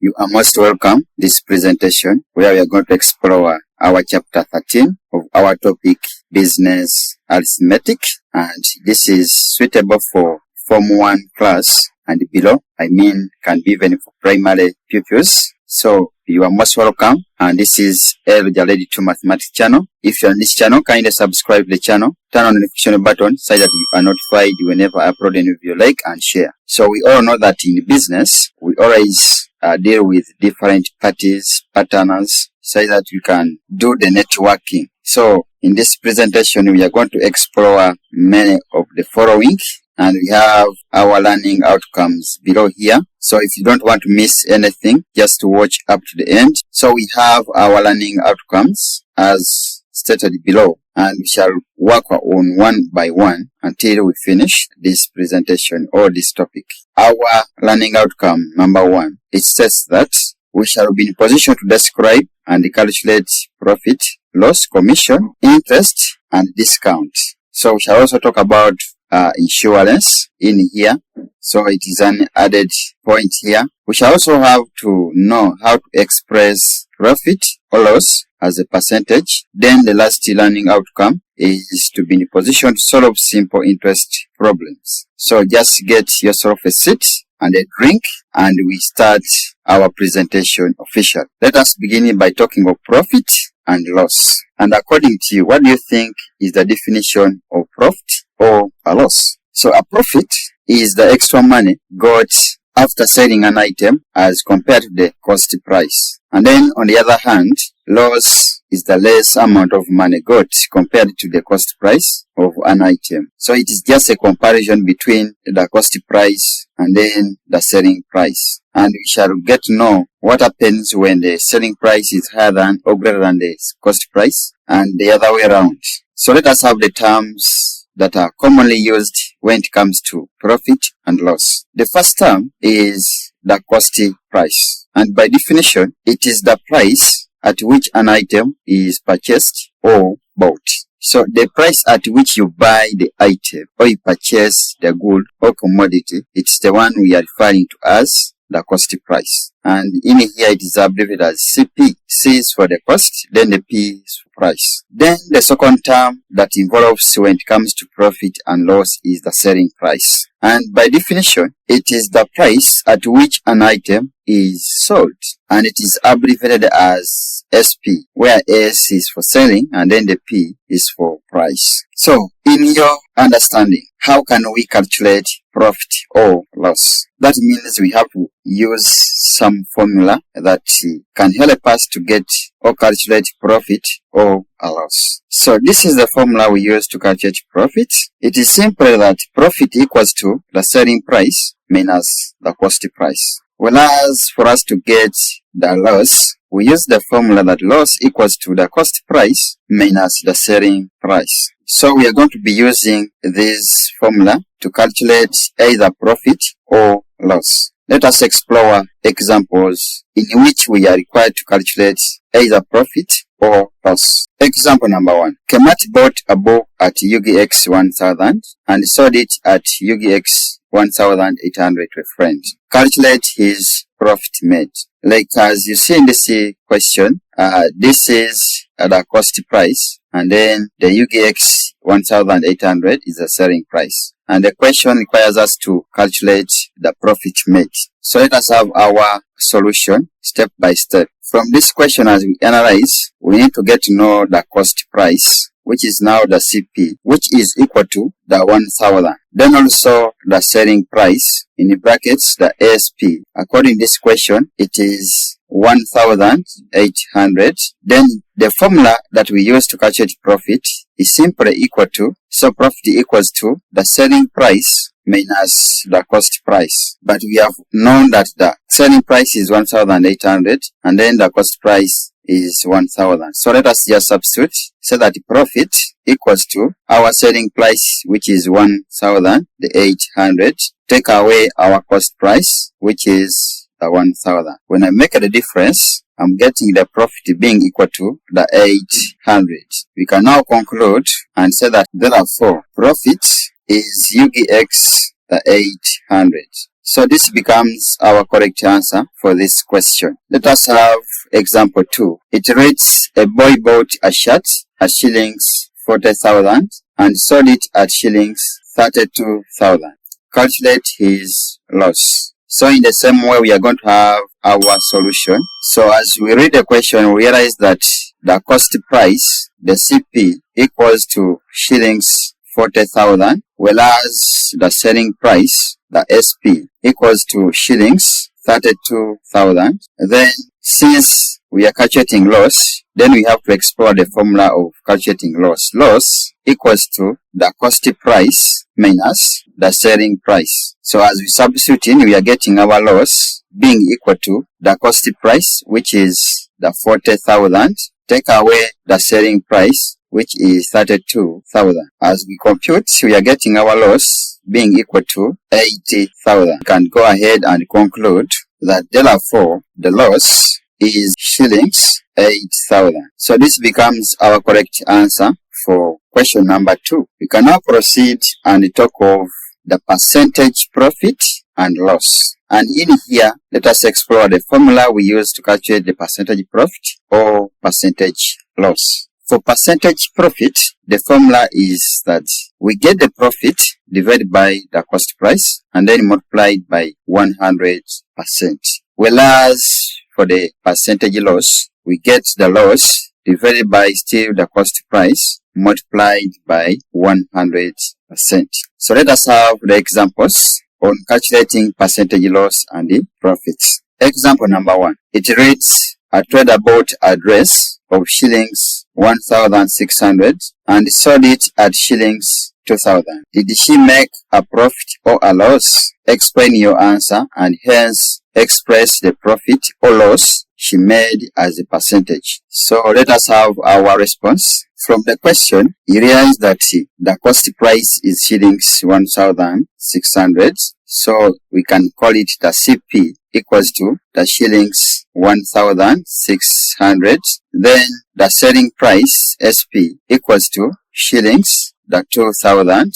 You are most welcome to this presentation where we are going to explore our chapter 13 of our topic Business Arithmetic, and this is suitable for Form 1 class and below. Can be even for primary pupils. So you are most welcome, and this is Ready to Mathematics channel. If you are on this channel, kindly subscribe to the channel, turn on the notification button so that you are notified whenever I upload a new video, like and share. So we all know that in business, we always deal with different parties, partners, so that we can do the networking. So in this presentation, we are going to explore many of the following, and we have our learning outcomes below here. So if you don't want to miss anything, just watch up to the end. So we have our learning outcomes as stated below, and we shall work on one by one until we finish this presentation or this topic. Our learning outcome number 1, it says that we shall be in position to describe and calculate profit, loss, commission, interest, and discount. So we shall also talk about insurance in here. So it is an added point here. We shall also have to know how to express profit or loss as a percentage. Then the last learning outcome is to be in a position to solve simple interest problems. So just get yourself a seat and a drink, and we start our presentation officially. Let us begin by talking of profit and loss. And according to you, what do you think is the definition of profit or a loss? So a profit is the extra money got after selling an item as compared to the cost price. And then on the other hand, loss is the less amount of money got compared to the cost price of an item. So it is just a comparison between the cost price and then the selling price. And we shall get to know what happens when the selling price is higher than or greater than the cost price, and the other way around. So let us have the terms that are commonly used when it comes to profit and loss. The first term is the cost price, and by definition, it is the price at which an item is purchased or bought. So the price at which you buy the item or you purchase the good or commodity, it's the one we are referring to as the cost price. And in here it is abbreviated as CP. C is for the cost, then the P is for price. Then the second term that involves when it comes to profit and loss is the selling price. And by definition, it is the price at which an item is sold, and it is abbreviated as SP, where S is for selling and then the P is for price. So, in your understanding, how can we calculate profit or loss? That means we have to use some formula that can help us to get or calculate profit or a loss. So this is the formula we use to calculate profit. It is simply that profit equals to the selling price minus the cost price. Whereas for us to get the loss, we use the formula that loss equals to the cost price minus the selling price. So we are going to be using this formula to calculate either profit or loss. Let us explore examples in which we are required to calculate either profit or loss. Example number 1. Kemat bought a book at UGX 1000 and sold it at UGX 1800 to a friend. Calculate his profit made. Like as you see in this question, this is the cost price, and then the UGX 1800 is the selling price. And the question requires us to calculate the profit made. So let us have our solution step by step. From this question, as we analyze, we need to get to know the cost price, which is now the CP, which is equal to the 1000. Then also the selling price, in brackets, the ASP. According to this question, it is 1800. Then the formula that we use to calculate profit is simply equal to, so profit equals to the selling price minus the cost price. But we have known that the selling price is 1800 and then the cost price is 1000. So let us just substitute so that profit equals to our selling price, which is 1800, take away our cost price, which is the 1000. When I make the difference, I'm getting the profit being equal to the 800. We can now conclude and say that therefore profit is UGX the 800. So this becomes our correct answer for this question. Let us have example 2. It reads, a boy bought a shirt at shillings 40,000 and sold it at shillings 32,000. Calculate his loss. So in the same way, we are going to have our solution. So as we read the question, we realize that the cost price, the CP, equals to shillings 40,000, whereas the selling price, the SP, equals to shillings 32,000. Then, since we are calculating loss, then we have to explore the formula of calculating loss. Loss equals to the cost price minus the selling price. So as we substitute in, we are getting our loss being equal to the cost price, which is the 40,000, take away the selling price, which is 32,000. As we compute, we are getting our loss being equal to 80,000. We can go ahead and conclude that therefore the loss is shillings 8,000. So this becomes our correct answer for question number 2. We can now proceed and talk of the percentage profit and loss. And in here, let us explore the formula we use to calculate the percentage profit or percentage loss. For percentage profit, the formula is that we get the profit divided by the cost price and then multiplied by 100%. Whereas for the percentage loss, we get the loss divided by still the cost price multiplied by 100%. So let us have the examples on calculating percentage loss and the profits. Example number 1. It reads, a trader bought a dress of shillings 1,600 and sold it at shillings 2,000. Did she make a profit or a loss? Explain your answer and hence express the profit or loss she made as a percentage. So let us have our response. From the question, you realize that the cost price is shillings 1,600. So we can call it the CP equals to the shillings 1,600. Then the selling price SP equals to shillings the 2,000.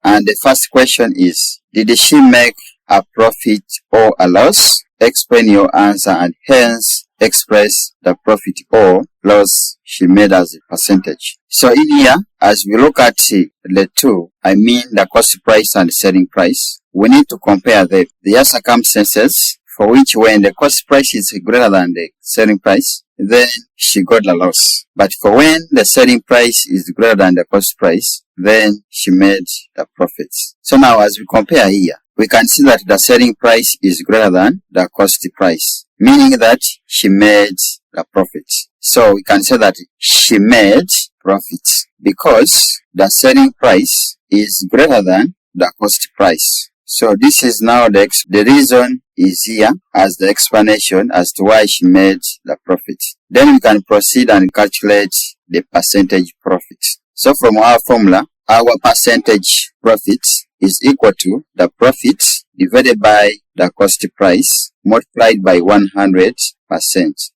And the first question is, did she make a profit or a loss? Explain your answer and hence express the profit or loss she made as a percentage. So in here, as we look at the two, I mean the cost price and selling price, we need to compare them. There are circumstances for which when the cost price is greater than the selling price, then she got the loss. But for when the selling price is greater than the cost price, then she made the profits. So now as we compare here, we can see that the selling price is greater than the cost price, meaning that she made the profit. So we can say that she made profit because the selling price is greater than the cost price. So this is now the reason is here as the explanation as to why she made the profit. Then we can proceed and calculate the percentage profit. So from our formula, our percentage profit is equal to the profit divided by the cost price multiplied by 100%.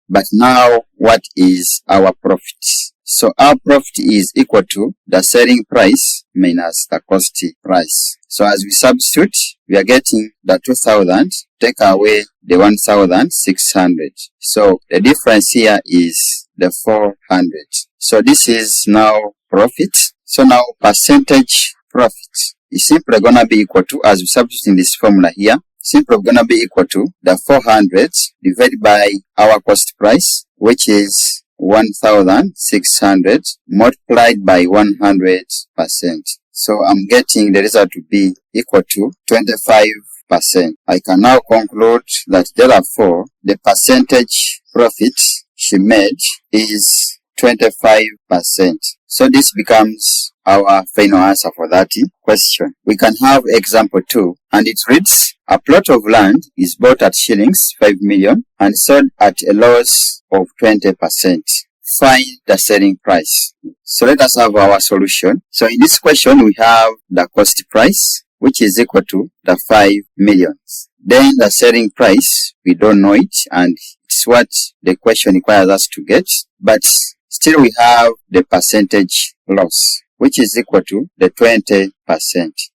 But now what is our profit? So our profit is equal to the selling price minus the cost price. So as we substitute, we are getting the 2,000, take away the 1,600. So the difference here is the 400. So this is now profit. So now percentage profit is simply going to be equal to, as we substitute in this formula here, simply going to be equal to the 400 divided by our cost price, which is 1,600 multiplied by 100%. So I'm getting the result to be equal to 25%. I can now conclude that therefore the percentage profit she made is 25%. So this becomes our final answer for that question. We can have example 2 and it reads, a plot of land is bought at shillings 5 million and sold at a loss of 20%. Find the selling price. So let us have our solution. So in this question we have the cost price, which is equal to the 5 million. Then the selling price, we don't know it and it's what the question requires us to get. But still we have the percentage loss. which is equal to the 20%.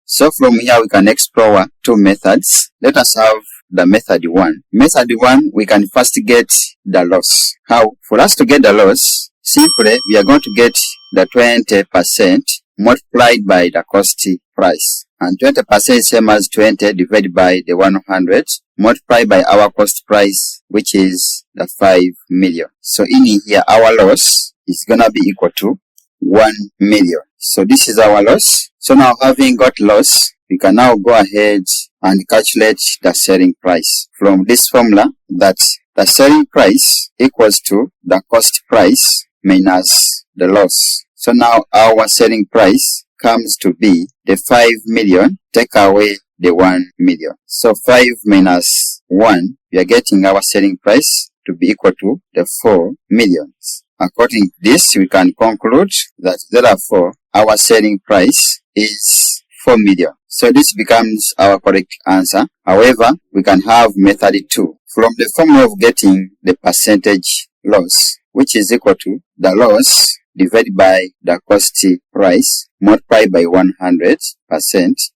So from here we can explore two methods. Let us have the method 1. Method 1, we can first get the loss. How? For us to get the loss, simply we are going to get the 20% multiplied by the cost price. And 20% is same as 20 divided by the 100 multiplied by our cost price, which is the 5 million. So in here, our loss is going to be equal to 1 million. So this is our loss. So now having got loss, we can now go ahead and calculate the selling price. From this formula, that the selling price equals to the cost price minus the loss. So now our selling price comes to be the 5 million, take away the 1 million. So 5 minus 1, we are getting our selling price to be equal to the 4 millions. According to this, we can conclude that therefore our selling price is 4 million. So this becomes our correct answer. However, we can have method 2. From the formula of getting the percentage loss, which is equal to the loss divided by the cost price multiplied by 100%.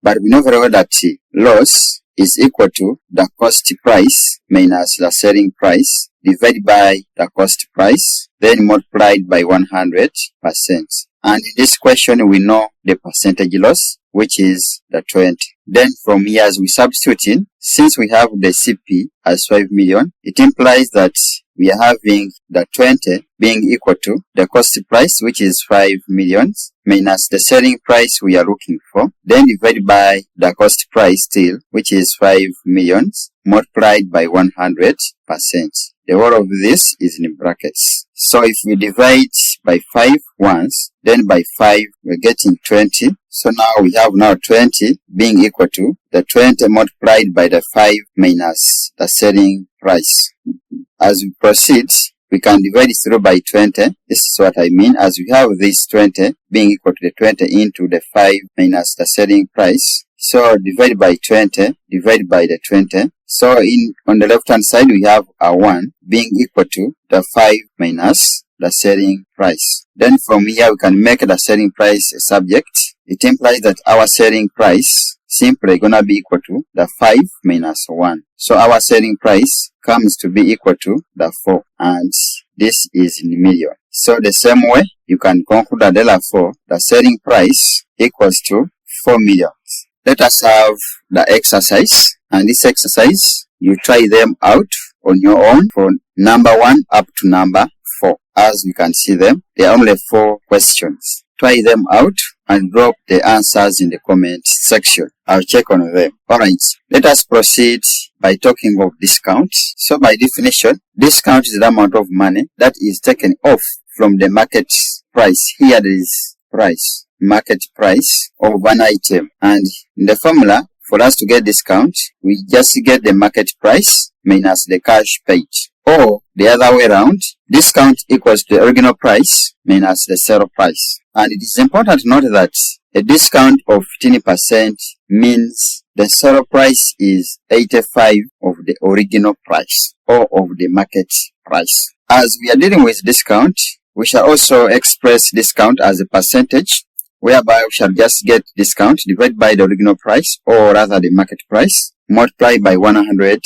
But we know very well that loss is equal to the cost price minus the selling price divided by the cost price, then multiplied by 100%. And in this question, we know the percentage loss, which is the 20. Then from here, as we substitute in, since we have the CP as 5 million, it implies that we are having the 20 being equal to the cost price, which is 5 millions, minus the selling price we are looking for, then divided by the cost price still, which is 5 millions, multiplied by 100%. The whole of this is in brackets. So if we divide by 5 once, then by 5, we're getting 20. So now we have now 20 being equal to the 20 multiplied by the 5 minus the selling price. As we proceed, we can divide it through by 20. This is what I mean, as we have this 20 being equal to the 20 into the 5 minus the selling price. So divide by 20, divide by the 20. So on the left hand side, we have a 1 being equal to the 5 minus the selling price. Then from here, we can make the selling price a subject. It implies that our selling price simply gonna be equal to the 5 minus 1. So our selling price comes to be equal to the 4, and this is in million. So the same way, you can conclude that therefore the selling price equals to 4 million. Let us have the exercise, and this exercise, you try them out on your own from number 1 up to number 4. As you can see them, there are only 4 questions. Try them out and drop the answers in the comment section. I'll check on them. Alright, let us proceed by talking of discount. So by definition, discount is the amount of money that is taken off from the market price. Here there is price, market price of an item. And in the formula, for us to get discount, we just get the market price minus the cash paid. Or the other way around, discount equals the original price minus the sale price. And it is important to note that a discount of 15% means the sale price is 85 of the original price or of the market price. As we are dealing with discount, we shall also express discount as a percentage, whereby we shall just get discount divided by the original price, or rather the market price, multiplied by 100%.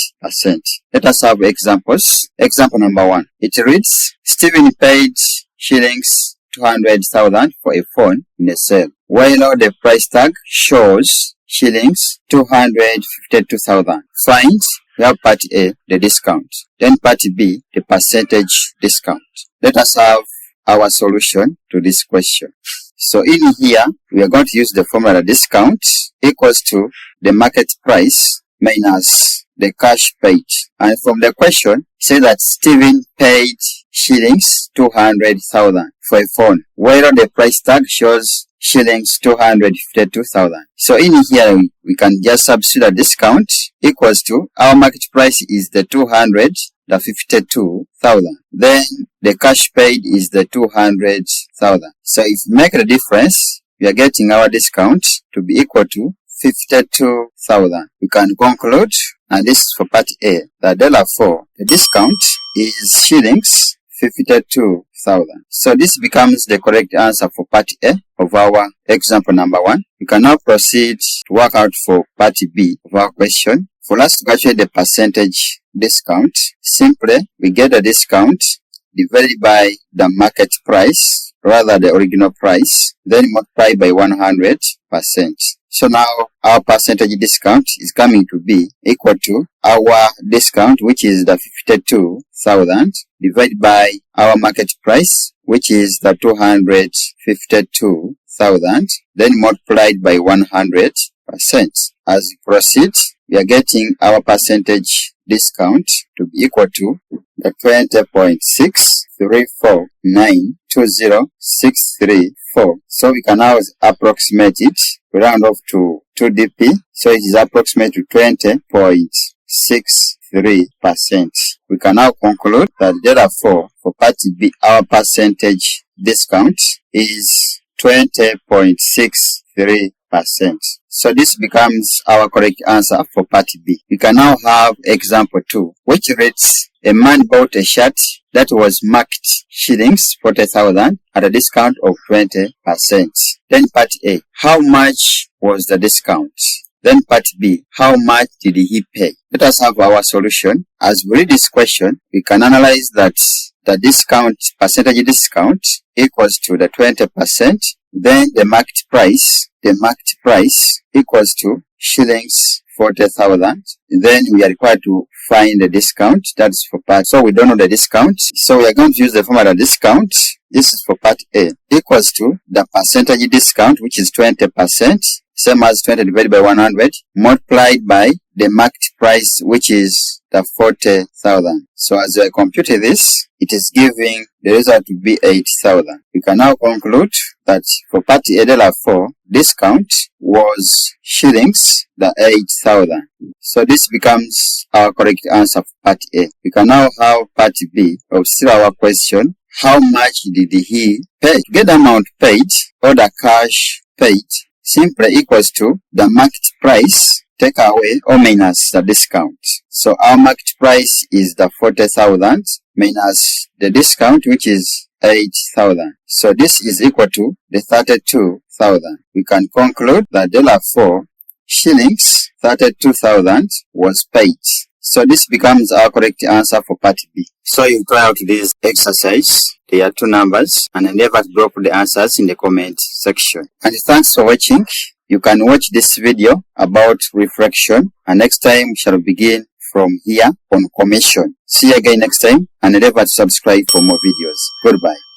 Let us have examples. Example number 1. It reads, Stephen paid shillings 200,000 for a phone in a sale, while the price tag shows shillings 252,000. Find, we have part A, the discount. Then part B, the percentage discount. Let us have our solution to this question. So in here, we are going to use the formula discount equals to the market price minus the cash paid. And from the question, say that Stephen paid shillings 200,000 for a phone, where the price tag shows shillings 252,000. So in here, we can just substitute a discount equals to our market price is the 252,000. Then the cash paid is the 200,000. So if we make the difference, we are getting our discount to be equal to 52,000. We can conclude, and this is for part A, that therefore the discount is shillings 52,000. So this becomes the correct answer for part A of our example number 1. We can now proceed to work out for part B of our question. For us to calculate the percentage discount, simply we get the discount divided by the market price, rather the original price, then multiply by 100%. So now our percentage discount is coming to be equal to our discount, which is the 52,000, divided by our market price, which is the 252,000, then multiplied by 100%. As we proceed, we are getting our percentage discount to be equal to the 20.634920,634. So we can now approximate it, round off to 2 dp, so it is approximate to 20.63%. We can now conclude that therefore for part B, our percentage discount is 20.63%. So this becomes our correct answer for part B. We can now have example 2, which reads, a man bought a shirt that was marked shillings 40,000 at a discount of 20%. Then part A, how much was the discount? Then part B, how much did he pay? Let us have our solution. As we read this question, we can analyze that the discount, percentage discount, equals to the 20%. Then the market price equals to shillings 40,000. Then we are required to find the discount. That's for part. So we don't know the discount. So we are going to use the formula discount. This is for part A. Equals to the percentage discount, which is 20%. Same as 20 divided by 100, multiplied by the market price, which is the 40,000. So as I compute this, it is giving the result to be 8,000. We can now conclude that for part A, therefore, discount was shillings, the 8,000. So this becomes our correct answer for part A. We can now have part B of still our question. How much did he pay? To get the amount paid or the cash paid, simply equals to the market price take away or minus the discount. So our market price is the 40,000 minus the discount, which is 8,000. So this is equal to the 32,000. We can conclude that therefore shillings 32,000 was paid. So this becomes our correct answer for part B. So you try out this exercise. There are 2 numbers and endeavor to drop the answers in the comment section. And thanks for watching. You can watch this video about refraction, and next time we shall begin from here on commission. See you again next time, and endeavor to subscribe for more videos. Goodbye.